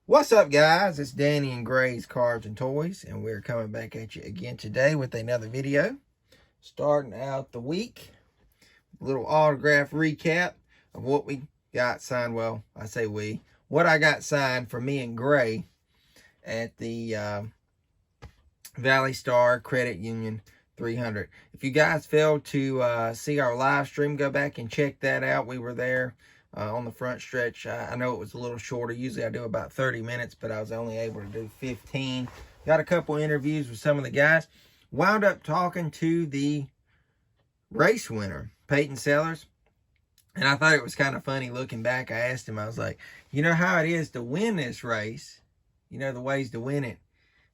What's up, guys? It's Danny and Gray's Cards and Toys, and we're coming back at you again today with another video. Starting out the week, a little autograph recap of what we got signed. Well, I say we. What I got signed for me and Gray at the Valley Star Credit Union 300. If you guys failed to see our live stream, go back and check that out. We were there on the front stretch. I know it was a little shorter. Usually I do about 30 minutes, but I was only able to do 15. Got a couple interviews with some of the guys. Wound up talking to the race winner, Peyton Sellers. And I thought it was kind of funny looking back. I asked him, I was like, you know how it is to win this race? You know the ways to win it?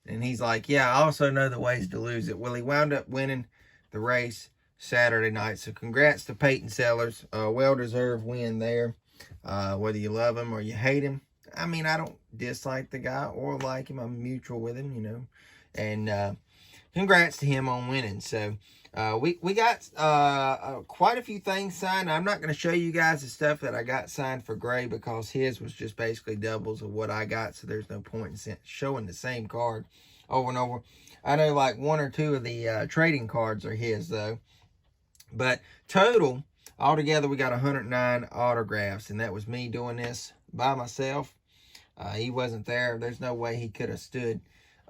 And he's like, yeah, I also know the ways to lose it. Well, he wound up winning the race Saturday night. So congrats to Peyton Sellers. Well-deserved win there. Whether you love him or you hate him. I mean, I don't dislike the guy or like him. I'm mutual with him, you know. And congrats to him on winning. So we got quite a few things signed. I'm not going to show you guys the stuff that I got signed for Gray because his was just basically doubles of what I got. So there's no point in showing the same card over and over. I know like one or two of the trading cards are his though. But total, altogether, we got 109 autographs. And that was me doing this by myself. He wasn't there. There's no way he could have stood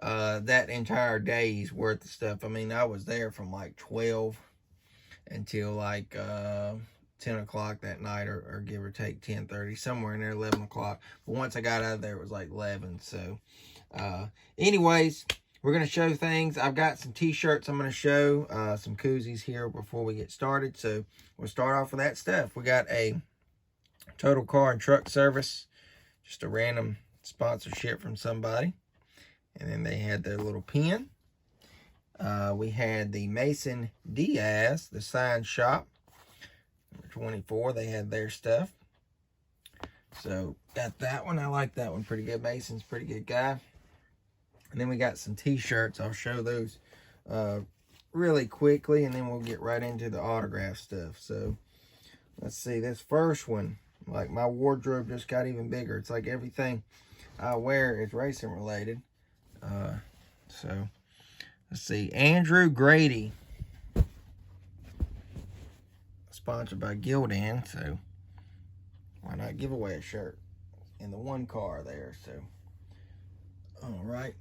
that entire day's worth of stuff. I mean, I was there from like 12 until like 10 o'clock that night, or give or take 10:30, somewhere in there, 11 o'clock. But once I got out of there, it was like 11. So anyways, we're going to show things. I've got some t-shirts I'm going to show, some koozies here before we get started. So we'll start off with that stuff. We got a Total Car and Truck Service, just a random sponsorship from somebody. And then they had their little pen. We had the Mason Diaz, the sign shop, number 24. They had their stuff. So got that one. I like that one pretty good. Mason's a pretty good guy. And then we got some t-shirts. I'll show those really quickly, and then we'll get right into the autograph stuff. So let's see, this first one, like my wardrobe just got even bigger. It's like everything I wear is racing related. So let's see, Andrew Grady, sponsored by Gildan. So why not give away a shirt in the one car there? So all right.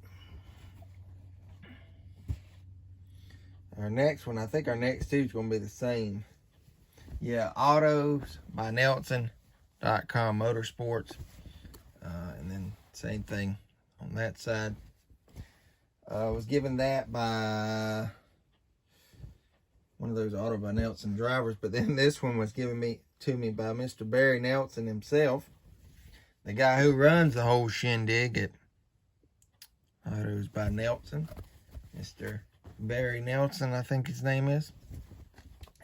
Our next one, I think our next two is going to be the same. Yeah, Autos by Nelson.com Motorsports. And then same thing on that side. I was given that by one of those Auto by Nelson drivers. But then this one was given to me by Mr. Barry Nelson himself. The guy who runs the whole shindig at Autos by Nelson. Mr. Barry Nelson, I think his name is.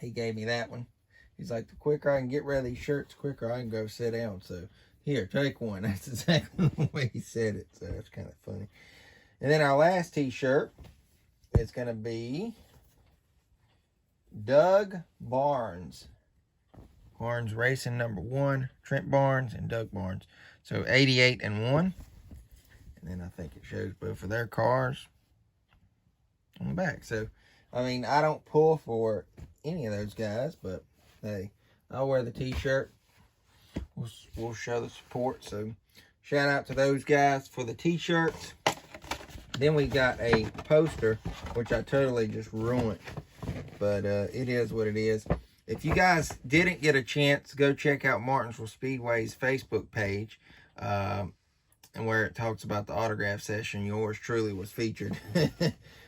He gave me that one. He's like, the quicker I can get rid of these shirts, the quicker I can go sit down. So, here, take one. That's exactly the way he said it. So, that's kind of funny. And then our last t-shirt is going to be Doug Barnes. Barnes Racing #1. Trent Barnes and Doug Barnes. So, 88 and 1. And then I think it shows both of their cars on the back. So, I mean, I don't pull for any of those guys, but hey, I'll wear the t-shirt. We'll show the support. So, shout out to those guys for the t-shirts. Then we got a poster, which I totally just ruined, but it is what it is. If you guys didn't get a chance, go check out Martinsville Speedway's Facebook page, and where it talks about the autograph session. Yours truly was featured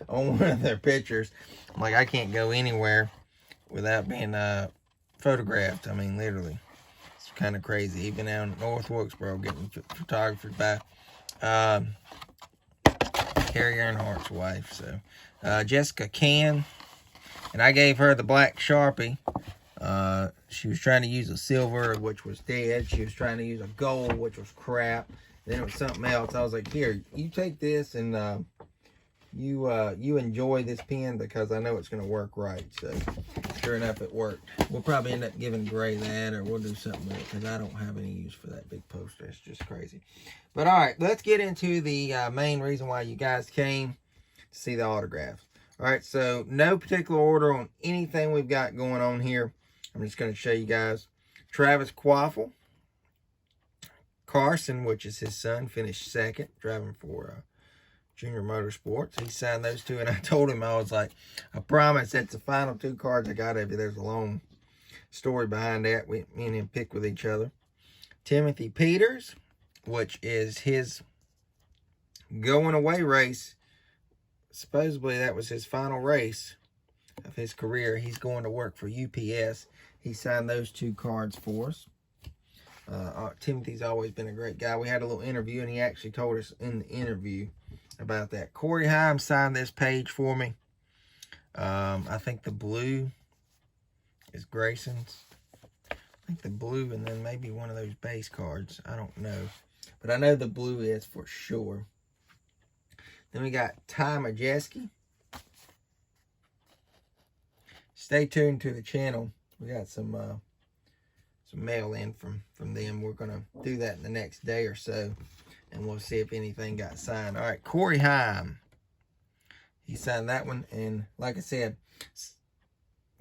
on one of their pictures. I'm like, I can't go anywhere without being photographed. I mean, literally. It's kind of crazy. Even down in North Wilkesboro getting photographed by Carrie Earnhardt's wife. So Jessica Can. And I gave her the black Sharpie. She was trying to use a silver, which was dead. She was trying to use a gold, which was crap. Then it was something else. I was like, here, you take this and you enjoy this pen because I know it's going to work right. So sure enough it worked. We'll probably end up giving Gray that, or we'll do something with it, because I don't have any use for that big poster. It's just crazy. But all right, let's get into the main reason why you guys came to see the autographs. All right, so no particular order on anything we've got going on here. I'm just going to show you guys. Travis Quaffle. Carson, which is his son, finished second, driving for Junior Motorsports. He signed those two, and I told him, I was like, I promise that's the final 2 cards I got of you. There's a long story behind that. Me and him pick with each other. Timothy Peters, which is his going away race. Supposedly that was his final race of his career. He's going to work for UPS. He signed those 2 cards for us. Timothy's always been a great guy. We had a little interview, and he actually told us in the interview about that. Corey Heim signed this page for me. I think the blue is Grayson's. I think the blue, and then maybe one of those base cards. I don't know. But I know the blue is for sure. Then we got Ty Majeski. Stay tuned to the channel. We got some mail in from them. We're going to do that in the next day or so, and we'll see if anything got signed. All right, Corey Heim. He signed that one, and like I said,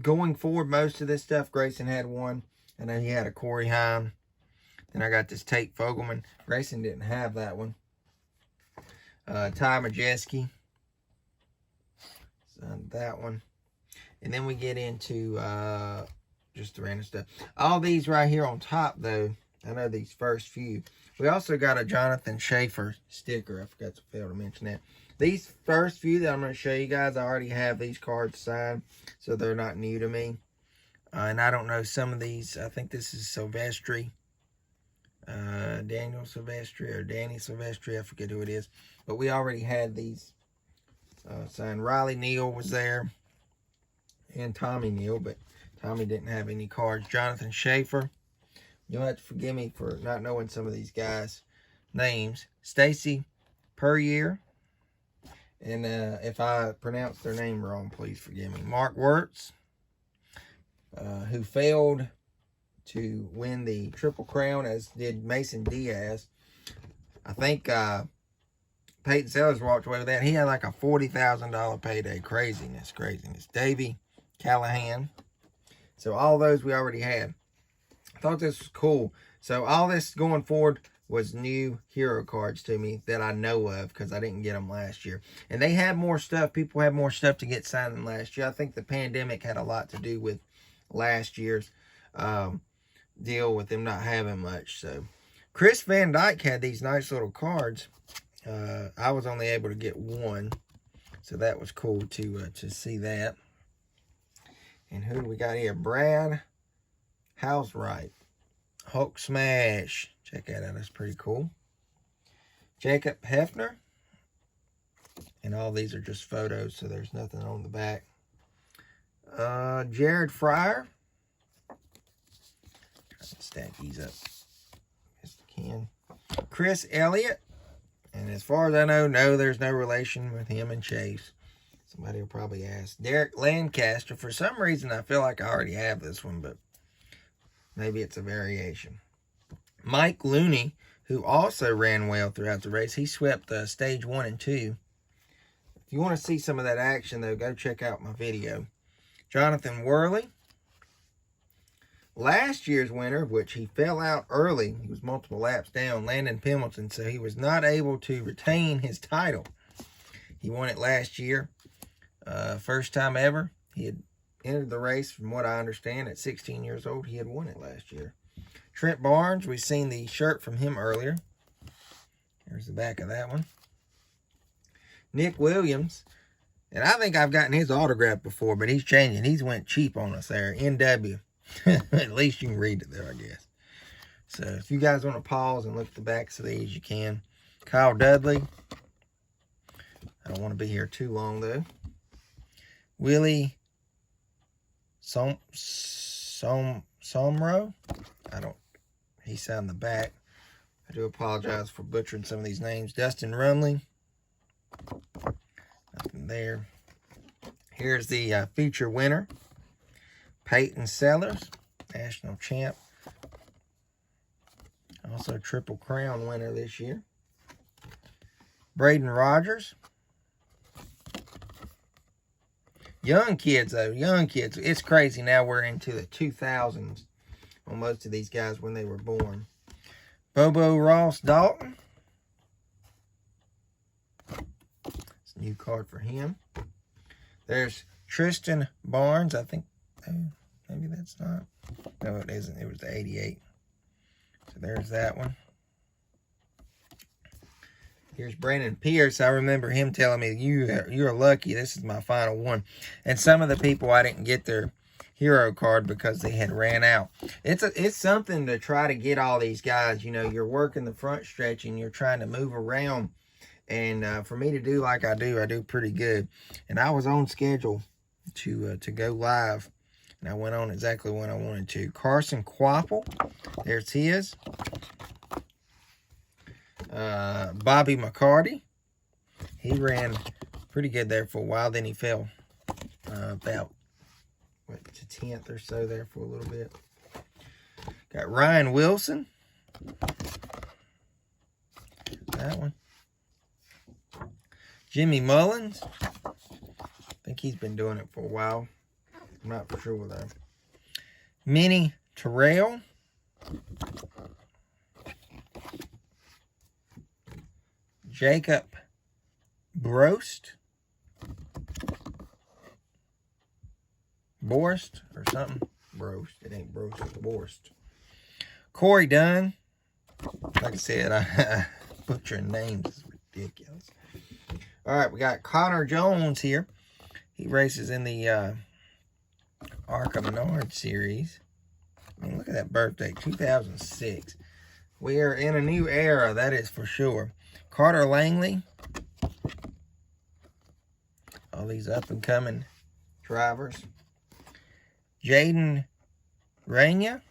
going forward, most of this stuff, Grayson had one, and then he had a Corey Heim. Then I got this Tate Fogelman. Grayson didn't have that one. Ty Majeski. Signed that one. And then we get into just the random stuff. All these right here on top, though, I know these first few. We also got a Jonathan Schaefer sticker. I forgot to fail to mention that. These first few that I'm going to show you guys, I already have these cards signed, so they're not new to me. And I don't know some of these. I think this is Silvestri. Daniel Silvestri or Danny Silvestri. I forget who it is. But we already had these signed. Riley Neal was there. And Tommy Neal, but Tommy didn't have any cards. Jonathan Schaefer. You'll have to forgive me for not knowing some of these guys' names. Stacy Perrier. And if I pronounce their name wrong, please forgive me. Mark Wirtz, who failed to win the Triple Crown, as did Mason Diaz. I think Peyton Sellers walked away with that. He had like a $40,000 payday. Craziness. Davey Callahan. So all those we already had. I thought this was cool. So all this going forward was new hero cards to me that I know of, because I didn't get them last year. And they had more stuff. People had more stuff to get signed than last year. I think the pandemic had a lot to do with last year's deal with them not having much. So Chris Van Dyke had these nice little cards. I was only able to get one, so that was cool to see that. And who do we got here? Brad Housewright. Hulk Smash. Check that out. That's pretty cool. Jacob Hefner. And all these are just photos, so there's nothing on the back. Jared Fryer. Try to stack these up as I can. Chris Elliott. And as far as I know, no, there's no relation with him and Chase. Somebody will probably ask. Derek Lancaster. For some reason, I feel like I already have this one, but maybe it's a variation. Mike Looney, who also ran well throughout the race. He swept stage 1 and 2. If you want to see some of that action, though, go check out my video. Jonathan Worley. Last year's winner, which he fell out early. He was multiple laps down. Landon Pemberton, so he was not able to retain his title. He won it last year. First time ever. He had entered the race, from what I understand, at 16 years old. He had won it last year. Trent Barnes, we've seen the shirt from him earlier. Here's the back of that one. Nick Williams, and I think I've gotten his autograph before, but he's changing. He's went cheap on us there. NW. At least you can read it there, I guess. So if you guys want to pause and look at the backs of these, you can. Kyle Dudley. I don't want to be here too long, though. Willie Somro. He signed the back. I do apologize for butchering some of these names. Dustin Runley. Nothing there. Here's the feature winner. Peyton Sellers, national champ. Also Triple Crown winner this year. Braden Rogers. Young kids, though. Young kids. It's crazy now we're into the 2000s on most of these guys when they were born. Bobo Ross Dalton. It's a new card for him. There's Tristan Barnes. I think, maybe that's not. No, it isn't. It was the 88. So there's that one. Here's Brandon Pierce. I remember him telling me, you're lucky. This is my final one. And some of the people, I didn't get their hero card because they had ran out. It's something to try to get all these guys. You know, you're working the front stretch and you're trying to move around. And for me to do like I do pretty good. And I was on schedule to go live. And I went on exactly when I wanted to. Carson Quapple. There's his. Bobby McCarty. He ran pretty good there for a while. Then he fell about to 10th or so there for a little bit. Got Ryan Wilson. That one. Jimmy Mullins. I think he's been doing it for a while. I'm not for sure though. Minnie Terrell. Jacob Borst or something. Brost. It ain't Brost, it's Borst. Corey Dunn. Like I said, I butchering names is ridiculous. Alright, we got Connor Jones here. He races in the Arca Menard series. I mean, look at that birthday, 2006. We are in a new era, that is for sure. Carter Langley. All these up-and-coming drivers. Jaden Reyna.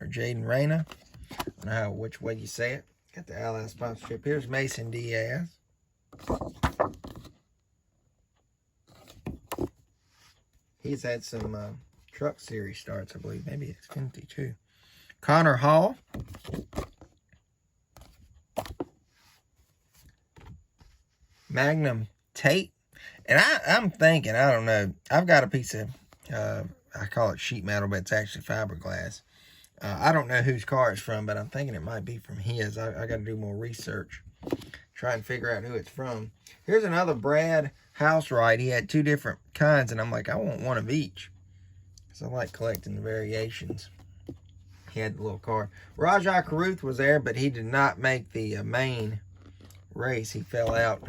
Or Jaden Reyna. I don't know which way you say it. Got the Ally sponsorship. Here's Mason Diaz. He's had some truck series starts, I believe. Maybe Xfinity too. Connor Hall. Magnum Tate. And I'm thinking, I don't know. I've got a piece of, I call it sheet metal, but it's actually fiberglass. I don't know whose car it's from, but I'm thinking it might be from his. I got to do more research. Try and figure out who it's from. Here's another Brad Housewright. He had two different kinds, and I'm like, I want one of each. Because I like collecting the variations. He had the little car. Rajah Caruth was there, but he did not make the main race. He fell out.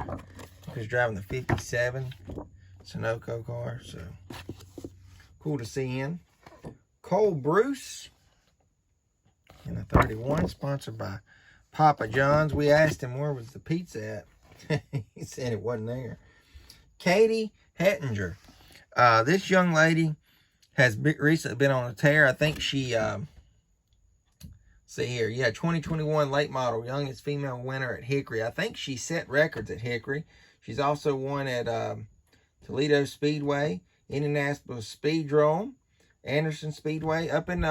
He was driving the 57 Sunoco car, so cool to see him. Cole Bruce in the 31, sponsored by Papa John's. We asked him where was the pizza at. He said it wasn't there. Katie Hettinger. This young lady has recently been on a tear. I think she... see here, yeah, 2021 late model, youngest female winner at Hickory. I think she set records at Hickory. She's also won at Toledo Speedway, Indianapolis Speedrome, Anderson Speedway, up in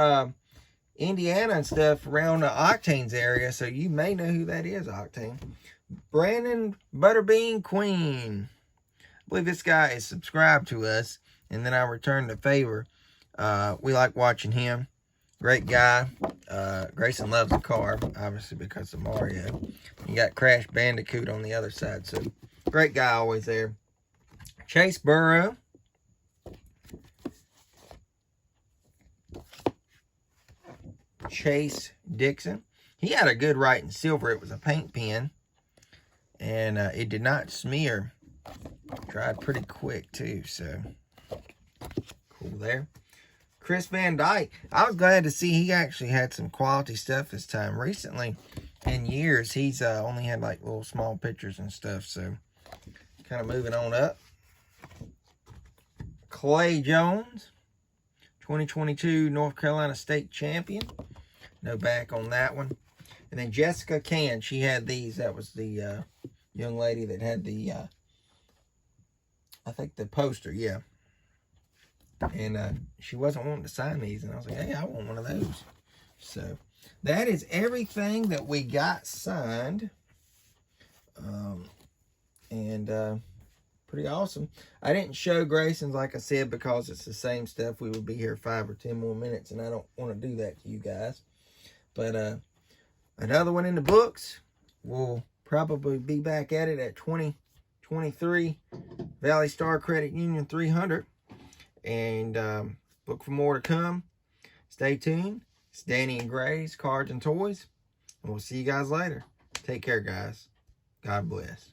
Indiana and stuff around Octane's area. So you may know who that is, Octane. Brandon Butterbean Queen. I believe this guy is subscribed to us, and then I return the favor. We like watching him. Great guy. Grayson loves the car, obviously because of Mario. You got Crash Bandicoot on the other side, so great guy always there. Chase Burrow. Chase Dixon. He had a good right in silver. It was a paint pen, and it did not smear. Dried pretty quick too, so cool there. Chris Van Dyke. I was glad to see he actually had some quality stuff this time. Recently, in years, he's only had like little small pictures and stuff. So, kind of moving on up. Clay Jones. 2022 North Carolina State Champion. No back on that one. And then Jessica Can. She had these. That was the young lady that had the I think the poster, yeah. And she wasn't wanting to sign these, and I was like, hey, I want one of those. So that is everything that we got signed. Pretty awesome. I didn't show Grayson's, like I said, because it's the same stuff. We would be here 5 or 10 more minutes, and I don't want to do that to you guys. But another one in the books. We'll probably be back at it at 2023 Valley Star Credit Union 300. And look for more to come. Stay tuned. It's Danny and Gray's Cards and Toys. And we'll see you guys later. Take care, guys. God bless.